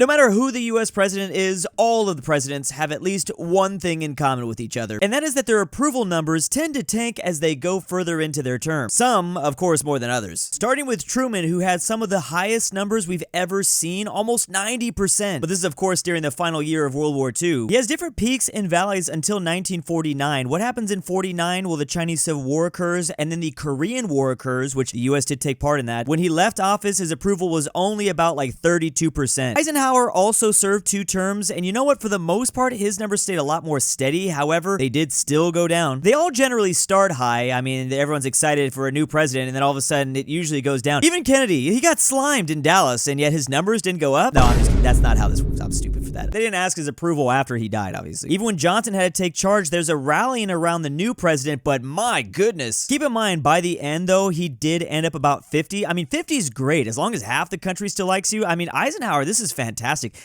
No matter who the US president is, all of the presidents have at least one thing in common with each other, and that is that their approval numbers tend to tank as they go further into their term. Some, of course, more than others. Starting with Truman, who had some of the highest numbers we've ever seen, almost 90%. But this is, of course, during the final year of World War II. He has different peaks and valleys until 1949. What happens in 49? Well, the Chinese Civil War occurs, and then the Korean War occurs, which the US did take part in that. When he left office, his approval was only about like 32%. Eisenhower also served 2 terms, and you know what? For the most part, his numbers stayed a lot more steady. However, they did still go down. They all generally start high. I mean, everyone's excited for a new president, and then all of a sudden, it usually goes down. Even Kennedy, he got slimed in Dallas, and yet his numbers didn't go up. No, that's not how this works. I'm stupid for that. They didn't ask his approval after he died, obviously. Even when Johnson had to take charge, there's a rallying around the new president, but my goodness. Keep in mind, by the end, though, he did end up about 50. I mean, 50 is great, as long as half the country still likes you. I mean, Eisenhower, this is fantastic.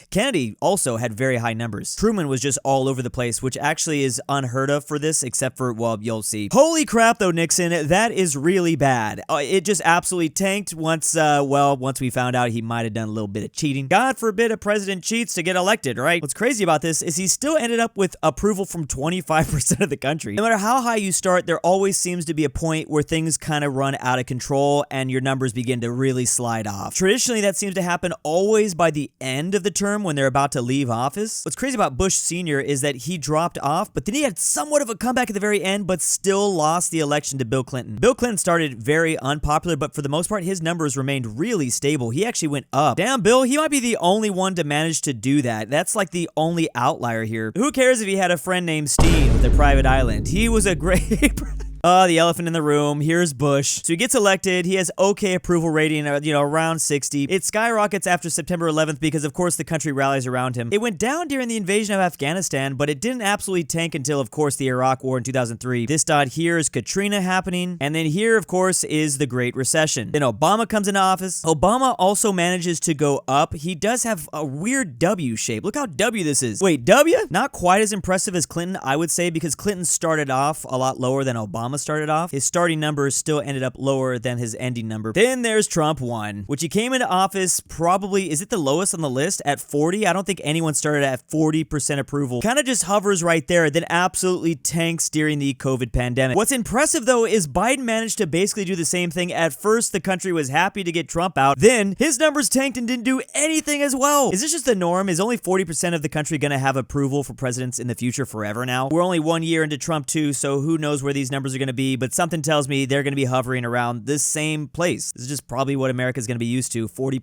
Kennedy also had very high numbers. Truman was just all over the place, which actually is unheard of for this, except for, well, you'll see. Holy crap, though, Nixon, that is really bad. It just absolutely tanked once we found out he might have done a little bit of cheating. God forbid a president cheats to get elected, right? What's crazy about this is he still ended up with approval from 25% of the country. No matter how high you start, there always seems to be a point where things kind of run out of control and your numbers begin to really slide off. Traditionally, that seems to happen always by the end of the term when they're about to leave office. What's crazy about Bush Sr. is that he dropped off, but then he had somewhat of a comeback at the very end, but still lost the election to Bill Clinton. Bill Clinton started very unpopular, but for the most part, his numbers remained really stable. He actually went up. Damn, Bill, he might be the only one to manage to do that. That's like the only outlier here. Who cares if he had a friend named Steen with a private island? He was a great... The elephant in the room. Here's Bush. So he gets elected. He has okay approval rating, around 60. It skyrockets after September 11th because, of course, the country rallies around him. It went down during the invasion of Afghanistan, but it didn't absolutely tank until, of course, the Iraq War in 2003. This dot here is Katrina happening. And then here, of course, is the Great Recession. Then Obama comes into office. Obama also manages to go up. He does have a weird W shape. Look how W this is. Wait, W? Not quite as impressive as Clinton, I would say, because Clinton started off a lot lower than Obama started off. His starting numbers still ended up lower than his ending number. Then there's Trump 1, which he came into office probably, is it the lowest on the list at 40? I don't think anyone started at 40% approval. Kind of just hovers right there, then absolutely tanks during the COVID pandemic. What's impressive though is Biden managed to basically do the same thing. At first, the country was happy to get Trump out. Then his numbers tanked and didn't do anything as well. Is this just the norm? Is only 40% of the country gonna have approval for presidents in the future forever now? We're only 1 year into Trump 2, so who knows where these numbers are gonna be, but something tells me they're going to be hovering around this same place. This is just probably what America's going to be used to, 40%.